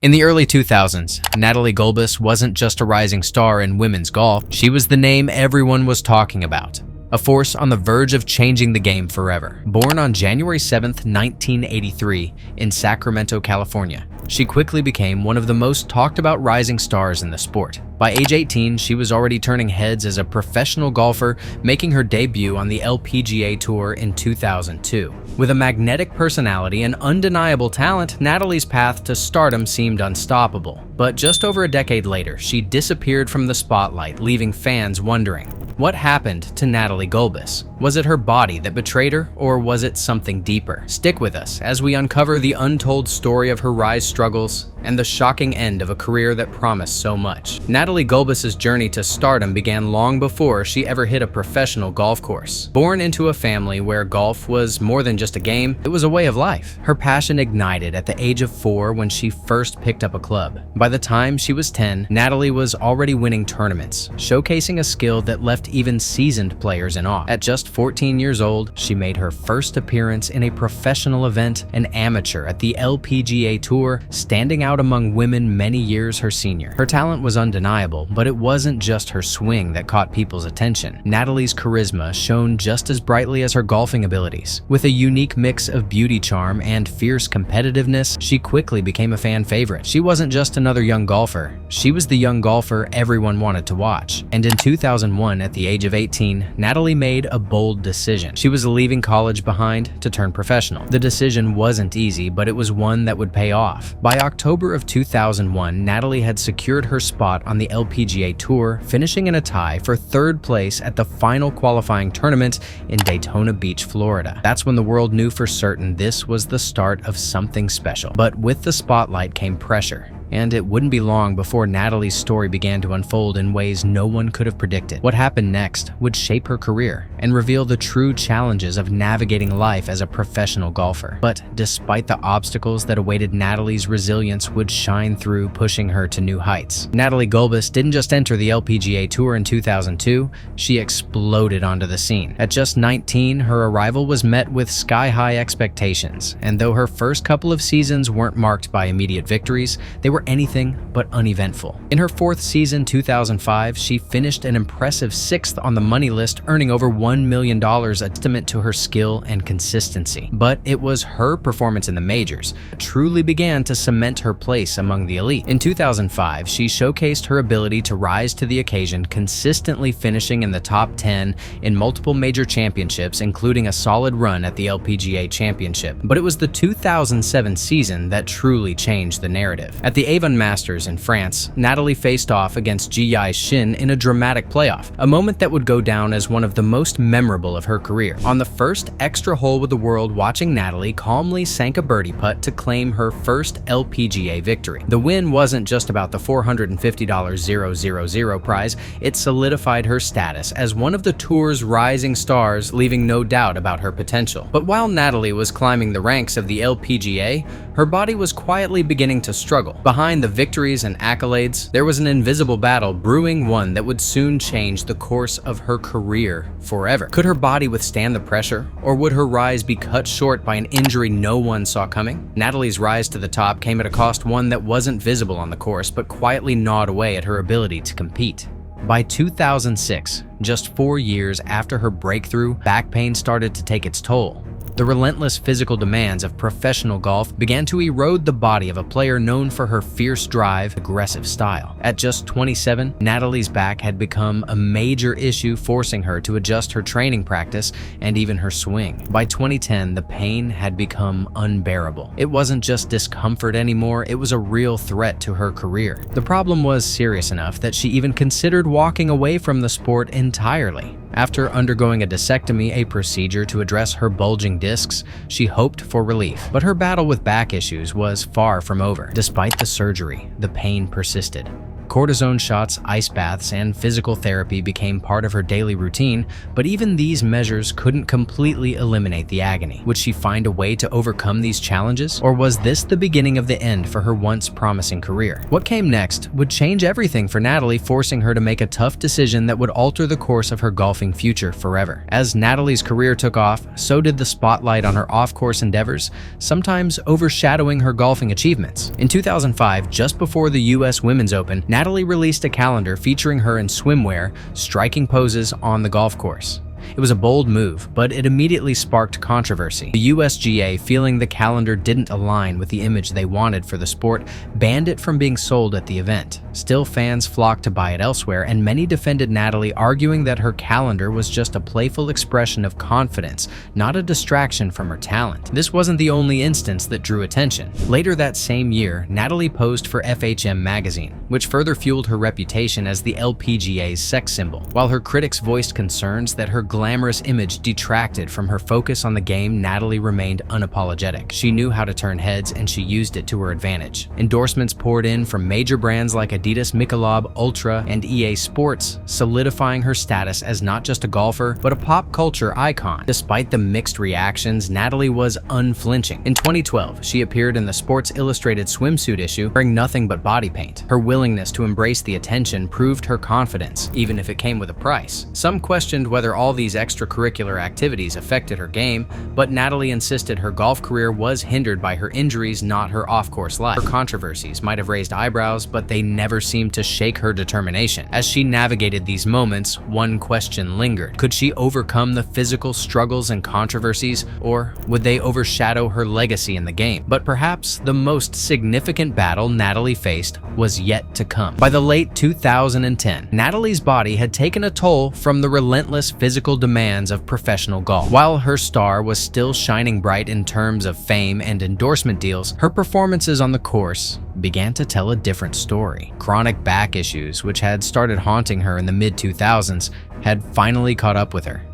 In the early 2000s, Natalie Gulbis wasn't just a rising star in women's golf, she was the name everyone was talking about. A force on the verge of changing the game forever. Born on January 7, 1983, in Sacramento, California, she quickly became one of the most talked about rising stars in the sport. By age 18, she was already turning heads as a professional golfer, making her debut on the LPGA Tour in 2002. With a magnetic personality and undeniable talent, Natalie's path to stardom seemed unstoppable. But just over a decade later, she disappeared from the spotlight, leaving fans wondering, what happened to Natalie Gulbis? Was it her body that betrayed her, or was it something deeper? Stick with us as we uncover the untold story of her rise struggles and the shocking end of a career that promised so much. Natalie Gulbis' journey to stardom began long before she ever hit a professional golf course. Born into a family where golf was more than just a game, it was a way of life. Her passion ignited at the age of 4 when she first picked up a club. By the time she was 10, Natalie was already winning tournaments, showcasing a skill that left even seasoned players in awe. At just 14 years old, she made her first appearance in a professional event, an amateur at the LPGA Tour, standing out among women many years her senior. Her talent was undeniable, but it wasn't just her swing that caught people's attention. Natalie's charisma shone just as brightly as her golfing abilities. With a unique mix of beauty charm and fierce competitiveness, she quickly became a fan favorite. She wasn't just another young golfer, she was the young golfer everyone wanted to watch. And in 2001, at the age of 18, Natalie made a bold decision. She was leaving college behind to turn professional. The decision wasn't easy, but it was one that would pay off. By October of 2001, Natalie had secured her spot on the LPGA Tour, finishing in a tie for 3rd place at the final qualifying tournament in Daytona Beach, Florida. That's when the world knew for certain this was the start of something special. But with the spotlight came pressure. And it wouldn't be long before Natalie's story began to unfold in ways no one could have predicted. What happened next would shape her career and reveal the true challenges of navigating life as a professional golfer. But despite the obstacles that awaited, Natalie's resilience would shine through, pushing her to new heights. Natalie Gulbis didn't just enter the LPGA Tour in 2002, she exploded onto the scene. At just 19, her arrival was met with sky-high expectations, and though her first couple of seasons weren't marked by immediate victories, they were anything but uneventful. In her 4th season, 2005, she finished an impressive 6th on the money list, earning over $1 million, a testament to her skill and consistency. But it was her performance in the majors that truly began to cement her place among the elite. In 2005, she showcased her ability to rise to the occasion, consistently finishing in the top 10 in multiple major championships, including a solid run at the LPGA Championship. But it was the 2007 season that truly changed the narrative. At the Avon Masters in France, Natalie faced off against Ji Xin in a dramatic playoff, a moment that would go down as one of the most memorable of her career. On the first extra hole with the world watching, Natalie calmly sank a birdie putt to claim her first LPGA victory. The win wasn't just about the $450,000 prize, it solidified her status as one of the tour's rising stars, leaving no doubt about her potential. But while Natalie was climbing the ranks of the LPGA, her body was quietly beginning to struggle. Behind the victories and accolades, there was an invisible battle brewing, one that would soon change the course of her career forever. Could her body withstand the pressure, or would her rise be cut short by an injury no one saw coming? Natalie's rise to the top came at a cost, one that wasn't visible on the course, but quietly gnawed away at her ability to compete. By 2006, just 4 years after her breakthrough, back pain started to take its toll. The relentless physical demands of professional golf began to erode the body of a player known for her fierce drive, aggressive style. At just 27, Natalie's back had become a major issue, forcing her to adjust her training practice and even her swing. By 2010, the pain had become unbearable. It wasn't just discomfort anymore, it was a real threat to her career. The problem was serious enough that she even considered walking away from the sport entirely. After undergoing a discectomy, a procedure to address her bulging discs, she hoped for relief. But her battle with back issues was far from over. Despite the surgery, the pain persisted. Cortisone shots, ice baths, and physical therapy became part of her daily routine, but even these measures couldn't completely eliminate the agony. Would she find a way to overcome these challenges, or was this the beginning of the end for her once promising career? What came next would change everything for Natalie, forcing her to make a tough decision that would alter the course of her golfing future forever. As Natalie's career took off, so did the spotlight on her off-course endeavors, sometimes overshadowing her golfing achievements. In 2005, just before the US Women's Open, Natalie released a calendar featuring her in swimwear, striking poses on the golf course. It was a bold move, but it immediately sparked controversy. The USGA, feeling the calendar didn't align with the image they wanted for the sport, banned it from being sold at the event. Still, fans flocked to buy it elsewhere, and many defended Natalie, arguing that her calendar was just a playful expression of confidence, not a distraction from her talent. This wasn't the only instance that drew attention. Later that same year, Natalie posed for FHM magazine, which further fueled her reputation as the LPGA's sex symbol. While her critics voiced concerns that her glamorous image detracted from her focus on the game, Natalie remained unapologetic. She knew how to turn heads, and she used it to her advantage. Endorsements poured in from major brands like Adidas, Michelob Ultra, and EA Sports, solidifying her status as not just a golfer, but a pop culture icon. Despite the mixed reactions, Natalie was unflinching. In 2012, she appeared in the Sports Illustrated swimsuit issue, wearing nothing but body paint. Her willingness to embrace the attention proved her confidence, even if it came with a price. Some questioned whether all these extracurricular activities affected her game, but Natalie insisted her golf career was hindered by her injuries, not her off-course life. Her controversies might have raised eyebrows, but they never seemed to shake her determination. As she navigated these moments, one question lingered. Could she overcome the physical struggles and controversies, or would they overshadow her legacy in the game? But perhaps the most significant battle Natalie faced was yet to come. By the late 2010, Natalie's body had taken a toll from the relentless physical demands of professional golf. While her star was still shining bright in terms of fame and endorsement deals, her performances on the course began to tell a different story. Chronic back issues, which had started haunting her in the mid-2000s, had finally caught up with her.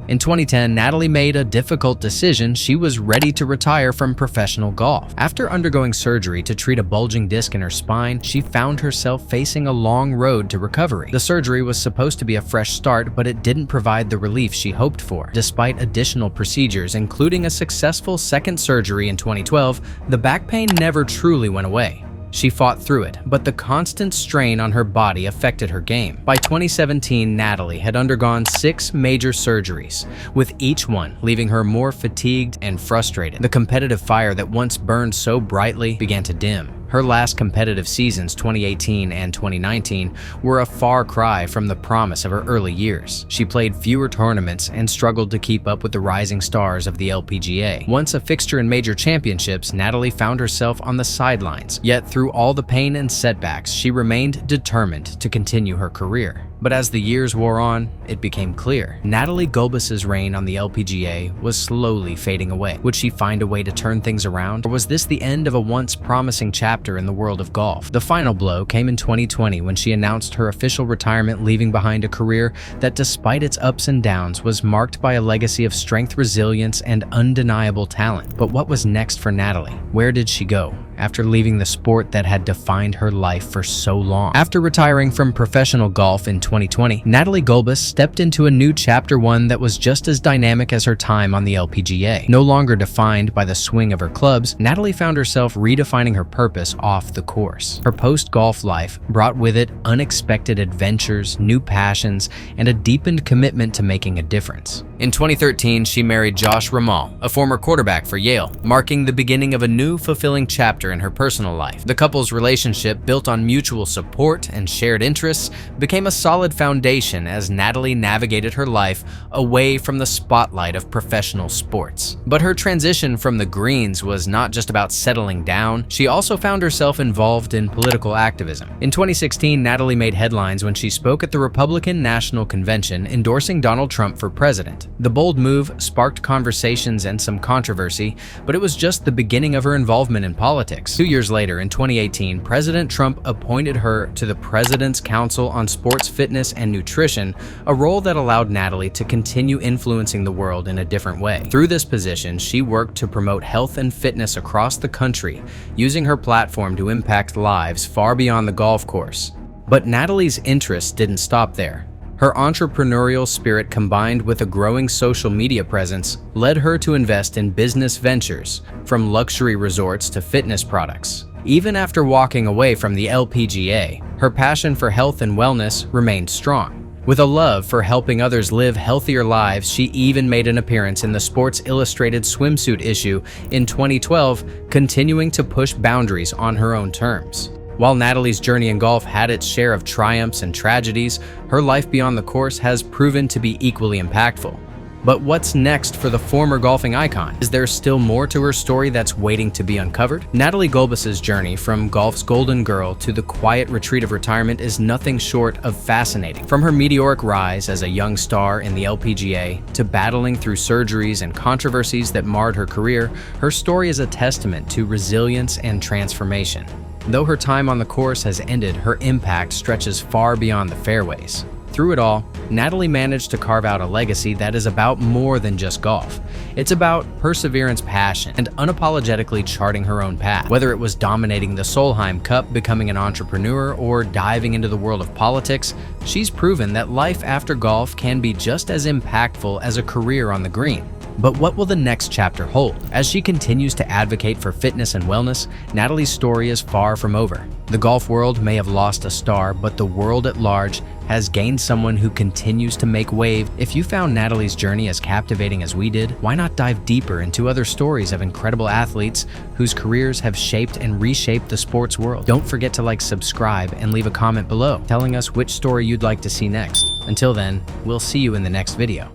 In 2010, Natalie made a difficult decision. She was ready to retire from professional golf. After undergoing surgery to treat a bulging disc in her spine, she found herself facing a long road to recovery. The surgery was supposed to be a fresh start, but it didn't provide the relief she hoped for. Despite additional procedures, including a successful second surgery in 2012, the back pain never truly went away. She fought through it, but the constant strain on her body affected her game. By 2017, Natalie had undergone 6 major surgeries, with each one leaving her more fatigued and frustrated. The competitive fire that once burned so brightly began to dim. Her last competitive seasons, 2018 and 2019, were a far cry from the promise of her early years. She played fewer tournaments and struggled to keep up with the rising stars of the LPGA. Once a fixture in major championships, Natalie found herself on the sidelines. Yet through all the pain and setbacks, she remained determined to continue her career. But as the years wore on, it became clear. Natalie Gulbis' reign on the LPGA was slowly fading away. Would she find a way to turn things around? Or was this the end of a once promising chapter in the world of golf? The final blow came in 2020 when she announced her official retirement, leaving behind a career that, despite its ups and downs, was marked by a legacy of strength, resilience, and undeniable talent. But what was next for Natalie? Where did she go after leaving the sport that had defined her life for so long? After retiring from professional golf in 2020, Natalie Gulbis stepped into a new chapter, one that was just as dynamic as her time on the LPGA. No longer defined by the swing of her clubs, Natalie found herself redefining her purpose off the course. Her post-golf life brought with it unexpected adventures, new passions, and a deepened commitment to making a difference. In 2013, she married Josh Ramal, a former quarterback for Yale, marking the beginning of a new, fulfilling chapter in her personal life. The couple's relationship, built on mutual support and shared interests, became a solid foundation as Natalie navigated her life away from the spotlight of professional sports. But her transition from the greens was not just about settling down. She also found herself involved in political activism. In 2016, Natalie made headlines when she spoke at the Republican National Convention, endorsing Donald Trump for president. The bold move sparked conversations and some controversy, but it was just the beginning of her involvement in politics. 2 years later, in 2018, President Trump appointed her to the President's Council on Sports Fitness and Nutrition, a role that allowed Natalie to continue influencing the world in a different way. Through this position, she worked to promote health and fitness across the country, using her platform to impact lives far beyond the golf course. But Natalie's interests didn't stop there. Her entrepreneurial spirit combined with a growing social media presence led her to invest in business ventures, from luxury resorts to fitness products. Even after walking away from the LPGA, her passion for health and wellness remained strong. With a love for helping others live healthier lives, she even made an appearance in the Sports Illustrated swimsuit issue in 2012, continuing to push boundaries on her own terms. While Natalie's journey in golf had its share of triumphs and tragedies, her life beyond the course has proven to be equally impactful. But what's next for the former golfing icon? Is there still more to her story that's waiting to be uncovered? Natalie Gulbis' journey from golf's golden girl to the quiet retreat of retirement is nothing short of fascinating. From her meteoric rise as a young star in the LPGA to battling through surgeries and controversies that marred her career, her story is a testament to resilience and transformation. Though her time on the course has ended, her impact stretches far beyond the fairways. Through it all, Natalie managed to carve out a legacy that is about more than just golf. It's about perseverance, passion, and unapologetically charting her own path. Whether it was dominating the Solheim Cup, becoming an entrepreneur, or diving into the world of politics, she's proven that life after golf can be just as impactful as a career on the green. But what will the next chapter hold? As she continues to advocate for fitness and wellness, Natalie's story is far from over. The golf world may have lost a star, but the world at large has gained someone who continues to make waves. If you found Natalie's journey as captivating as we did, why not dive deeper into other stories of incredible athletes whose careers have shaped and reshaped the sports world? Don't forget to subscribe, and leave a comment below telling us which story you'd like to see next. Until then, we'll see you in the next video.